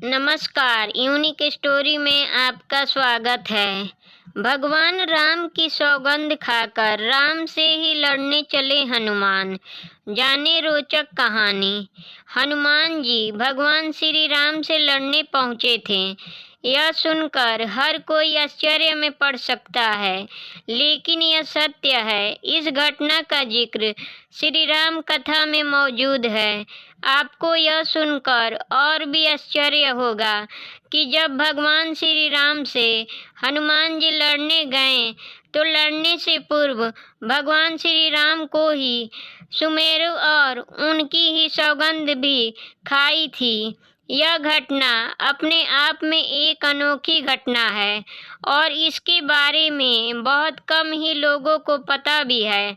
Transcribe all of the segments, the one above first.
नमस्कार, unique story में आपका स्वागत है। भगवान राम की सौगंध खाकर राम से ही लड़ने चले हनुमान। जाने रोचक कहानी। हनुमान जी भगवान श्री राम से लड़ने पहुंचे थे। यह सुनकर हर कोई आश्चर्य में पड़ सकता है, लेकिन यह सत्य है। इस घटना का जिक्र श्री राम कथा में मौजूद है। आपको यह सुनकर और भी आश्चर्य होगा कि जब भगवान श्री राम से हनुमान जी लड़ने गए तो लड़ने से पूर्व भगवान श्री राम को ही सुमेरु और उनकी ही सौगंध भी खाई थी। यह घटना अपने आप में एक अनोखी घटना है और इसके बारे में बहुत कम ही लोगों को पता भी है।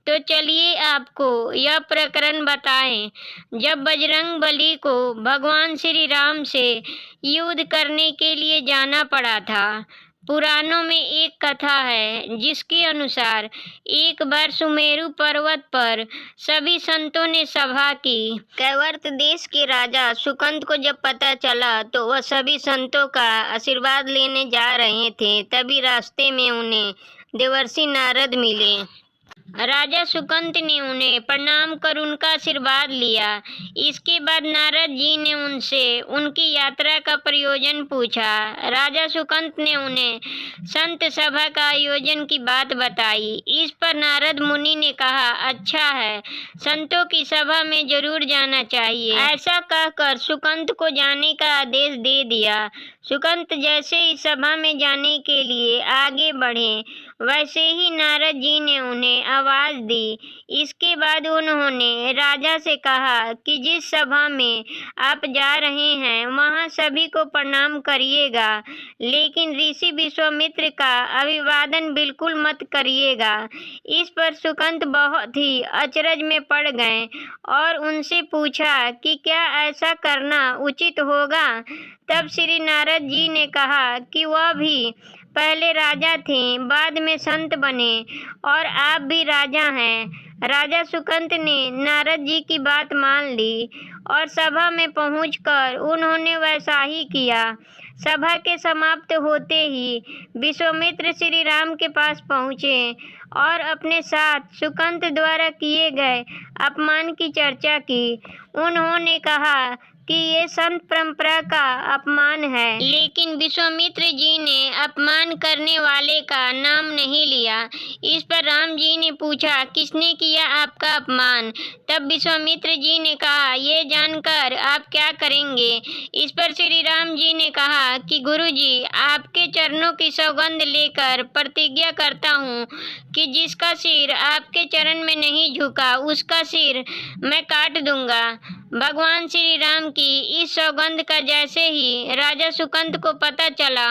तो चलिए आपको यह प्रकरण बताएं। जब बजरंगबली को भगवान श्री राम से युद्ध करने के लिए जाना पड़ा था। पुराणों में एक कथा है जिसके अनुसार एक बार सुमेरु पर्वत पर सभी संतों ने सभा की। कैवर्त देश के राजा सुकंद को जब पता चला तो वह सभी संतों का आशीर्वाद लेने जा रहे थे। तभी रास्ते में उन्हें देवर्षि नारद मिले। राजा सुकंद ने उन्हें प्रणाम कर उनका आशीर्वाद लिया। इसके बाद नारद जी ने उनसे उनकी यात्रा का प्रयोजन पूछा। राजा सुकंद ने उन्हें संत सभा का आयोजन की बात बताई। इस पर नारद मुनि ने कहा, अच्छा है, संतों की सभा में जरूर जाना चाहिए। ऐसा कहकर सुकंद को जाने का आदेश दे दिया। सुकंद जैसे ही सभा में जाने के लिए आगे बढ़े, वैसे ही नारद जी ने उन्हें आवाज दी। इसके बाद उन्होंने राजा से कहा कि जिस सभा में आप जा रहे हैं वहां सभी को प्रणाम करिएगा, लेकिन ऋषि विश्वामित्र का अभिवादन बिल्कुल मत करिएगा। इस पर सुकंद बहुत ही अचरज में पड़ गए और उनसे पूछा कि क्या ऐसा करना उचित होगा। तब श्री नारद जी ने कहा कि वह भी पहले राजा थे, बाद में संत बने और आप भी राजा हैं। राजा सुकंद ने नारद जी की बात मान ली और सभा में पहुंचकर उन्होंने वैसा ही किया। सभा के समाप्त होते ही विश्वामित्र श्री राम के पास पहुंचे और अपने साथ सुकंद द्वारा किए गए अपमान की चर्चा की। उन्होंने कहा कि ये संत परंपरा का अपमान है, लेकिन विश्वामित्र जी ने अपमान करने वाले का नाम नहीं लिया। इस पर राम जी ने पूछा, किसने किया आपका अपमान? तब विश्वामित्र जी ने कहा, ये जानकर आप क्या करेंगे? इस पर श्री राम जी ने कहा कि गुरु जी, आपके चरणों की सौगंध लेकर प्रतिज्ञा करता हूँ कि जिसका सिर आपके चरण में नहीं झुका उसका सिर मैं काट दूंगा। भगवान श्री राम की इस सौगंध का जैसे ही राजा सुकंद को पता चला,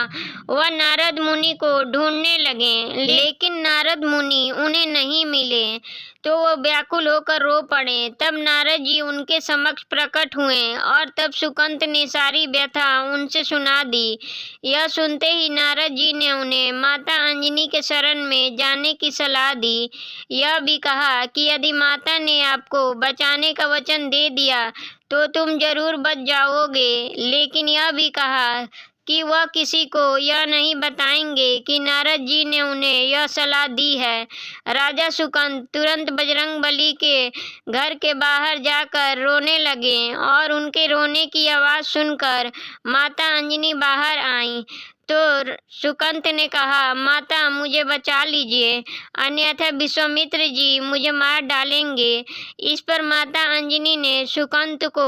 वह नारद मुनि को ढूंढने लगे, लेकिन नारद मुनि उन्हें नहीं मिले तो वो व्याकुल होकर रो पड़े। तब नारद जी उनके समक्ष प्रकट हुए और तब सुकंद ने सारी व्यथा उनसे सुना दी। यह सुनते ही नारद जी ने उन्हें माता अंजनी के शरण में जाने की सलाह दी। यह भी कहा कि यदि माता ने आपको बचाने का वचन दे दिया तो तुम जरूर बच जाओगे, लेकिन यह भी कहा कि वह किसी को यह नहीं बताएंगे कि नारद जी ने उन्हें यह सलाह दी है। राजा सुकंद तुरंत बजरंगबली के घर के बाहर जाकर रोने लगे और उनके रोने की आवाज़ सुनकर माता अंजनी बाहर आईं। तो सुकंद ने कहा, माता मुझे बचा लीजिए, अन्यथा विश्वामित्र जी मुझे मार डालेंगे। इस पर माता अंजनी ने सुकंद को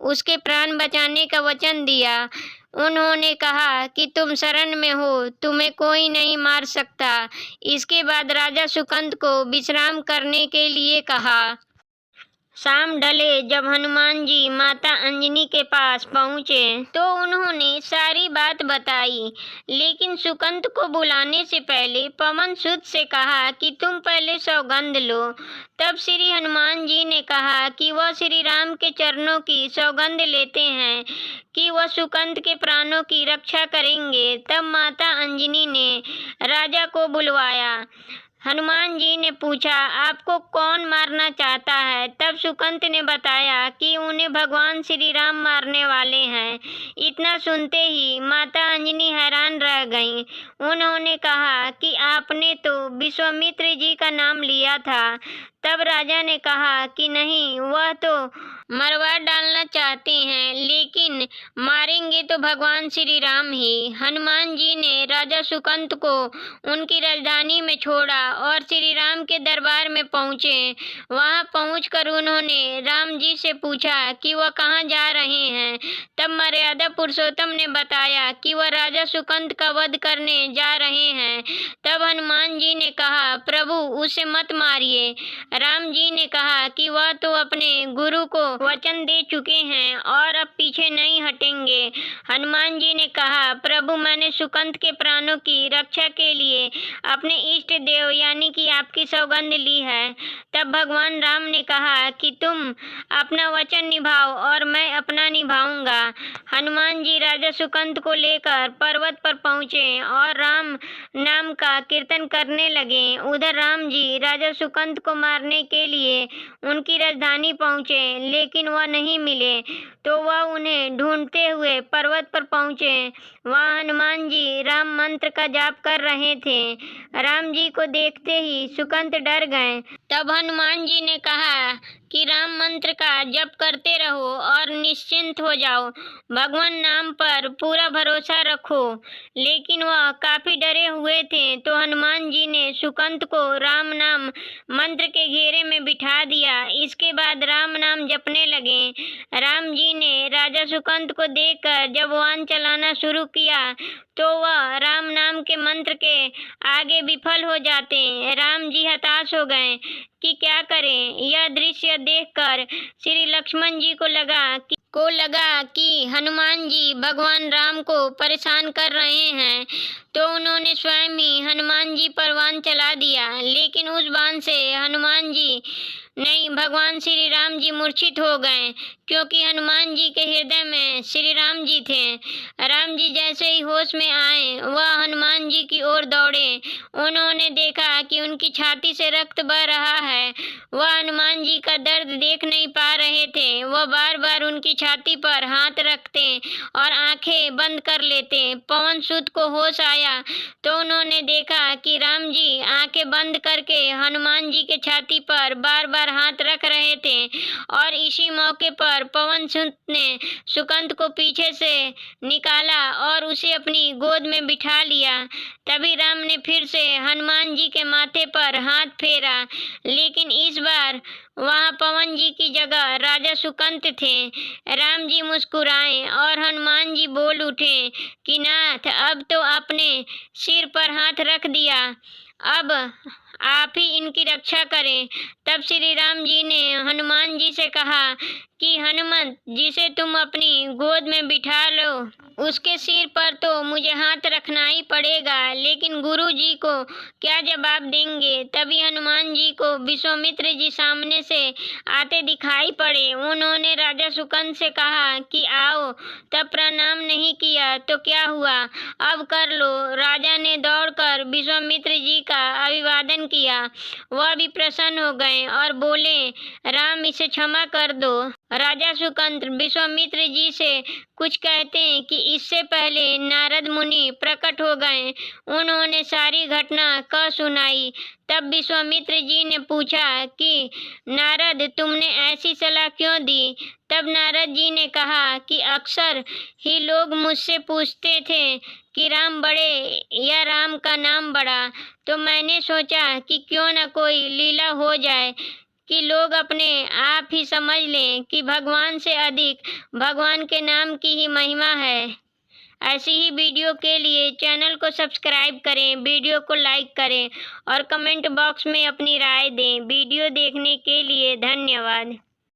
उसके प्राण बचाने का वचन दिया। उन्होंने कहा कि तुम शरण में हो, तुम्हें कोई नहीं मार सकता। इसके बाद राजा सुकंद को विश्राम करने के लिए कहा। शाम ढले जब हनुमान जी माता अंजनी के पास पहुँचे तो उन्होंने सारी बात बताई, लेकिन सुकंद को बुलाने से पहले पवन सुत से कहा कि तुम पहले सौगंध लो। तब श्री हनुमान जी ने कहा कि वह श्री राम के चरणों की सौगंध लेते हैं कि वह सुकंद के प्राणों की रक्षा करेंगे। तब माता अंजनी ने राजा को बुलवाया। हनुमान जी ने पूछा, आपको कौन मारना चाहता है? तब सुकंत ने बताया कि उन्हें भगवान श्री राम मारने वाले हैं। इतना सुनते ही माता अंजनी हैरान रह गईं। उन्होंने कहा कि आपने तो विश्वामित्र जी का नाम लिया था। तब राजा ने कहा कि नहीं, वह तो मरवा डालना चाहते हैं, लेकिन मारेंगे तो भगवान श्री राम ही। हनुमान जी ने राजा सुकंत को उनकी राजधानी में छोड़ा और श्री राम के दरबार में पहुंचे। वहां पहुंचकर उन्होंने राम जी से पूछा कि वह कहाँ जा रहे हैं। तब मर्यादा पुरुषोत्तम ने बताया कि वह राजा सुकंत का वध करने जा रहे हैं। तब हनुमान जी ने कहा, प्रभु उसे मत मारिए। राम जी ने कहा कि वह तो अपने गुरु को वचन दे चुके हैं और अब पीछे नहीं हटेंगे। हनुमान जी ने कहा, प्रभु मैंने सुकंत के प्राणों की रक्षा के लिए अपने इष्ट देव यानी कि आपकी सौगंध ली है। तब भगवान राम ने कहा कि तुम अपना वचन निभाओ और मैं अपना निभाऊंगा। हनुमान जी राजा सुकंत को लेकर पर्वत पर पहुंचे और राम नाम का कीर्तन करने लगे। उधर राम जी राजा सुकंत को मारने के लिए उनकी राजधानी पहुंचे, लेकिन वह नहीं मिले, तो वह उन्हें ढूंढते हुए पर्वत पर पहुंचे। वहां हनुमान जी राम मंत्र का जाप कर रहे थे। राम जी को देखते ही सुकंत डर गए। तब हनुमान जी ने कहा कि राम मंत्र का जप करते रहो और निश्चिंत हो जाओ, भगवान नाम पर पूरा भरोसा रखो। लेकिन वह काफी डरे हुए थे, तो हनुमान जी ने सुकंत को राम नाम मंत्र के घेरे में बिठा दिया। इसके बाद राम नाम जपने लगे। राम जी ने राजा सुकंत को देखकर जब वाहन चलाना शुरू किया, तो वह राम नाम के मंत्र के आगे विफल हो जाते। राम जी हताश हो गए कि क्या करें। यह दृश्य देखकर श्री लक्ष्मण जी को लगा कि हनुमान जी भगवान राम को परेशान कर रहे हैं, तो उन्होंने स्वयं ही हनुमान जी पर बाण चला दिया। लेकिन उस बाण से हनुमान जी नहीं, भगवान श्री राम जी मूर्छित हो गए, क्योंकि हनुमान जी के हृदय में श्री राम जी थे। राम जी जैसे ही होश में आए, वह हनुमान जी की ओर दौड़े। उन्होंने देखा कि उनकी छाती से रक्त बह रहा है। वह हनुमान जी का दर्द देख नहीं पा रहे थे। वह बार बार उनकी छाती पर हाथ रखते और आंखें बंद कर लेते। पवन सूत को होश आया, तो उन्होंने देखा कि राम जी आंखें बंद करके हनुमान जी के छाती पर बार बार हाथ रख रहे थे। और इसी मौके पर पवन सूत ने सुकंत को पीछे से निकाला और उसे अपनी गोद में बिठा लिया। तभी राम ने फिर से हनुमान जी के माथे पर हाथ फेरा, लेकिन इस बार वहां पवन जी की जगह राजा सुकंत थे। राम जी मुस्कुराए और हनुमान जी बोल उठे कि नाथ, अब तो आपने सिर पर हाथ रख दिया, अब आप ही इनकी रक्षा करें। तब श्री राम जी ने हनुमान जी से कहा कि हनुमंत, जिसे तुम अपनी गोद में बिठा लो, उसके सिर पर तो मुझे हाथ रखना ही पड़ेगा, लेकिन गुरु जी को क्या जवाब देंगे। तभी हनुमान जी को विश्वामित्र जी सामने से आते दिखाई पड़े। उन्होंने राजा सुकंत से कहा कि आओ। तब प्रणाम नहीं किया तो क्या हुआ, अब कर लो। राजा ने दौड़कर विश्वामित्र जी का अभिवादन किया। वह भी प्रसन्न हो गए और बोले, राम, इसे क्षमा कर दो। राजा सुकंत विश्वामित्र जी से कुछ कहते हैं कि इससे पहले नारद मुनि प्रकट हो गए। उन्होंने सारी घटना कह सुनाई। तब विश्वामित्र जी ने पूछा कि नारद, तुमने ऐसी सलाह क्यों दी? तब नारद जी ने कहा कि अक्सर ही लोग मुझसे पूछते थे कि राम बड़े या राम का नाम बड़ा, तो मैंने सोचा कि क्यों न कोई लीला हो जाए कि लोग अपने आप ही समझ लें कि भगवान से अधिक भगवान के नाम की ही महिमा है। ऐसी ही वीडियो के लिए चैनल को सब्सक्राइब करें, वीडियो को लाइक करें और कमेंट बॉक्स में अपनी राय दें। वीडियो देखने के लिए धन्यवाद।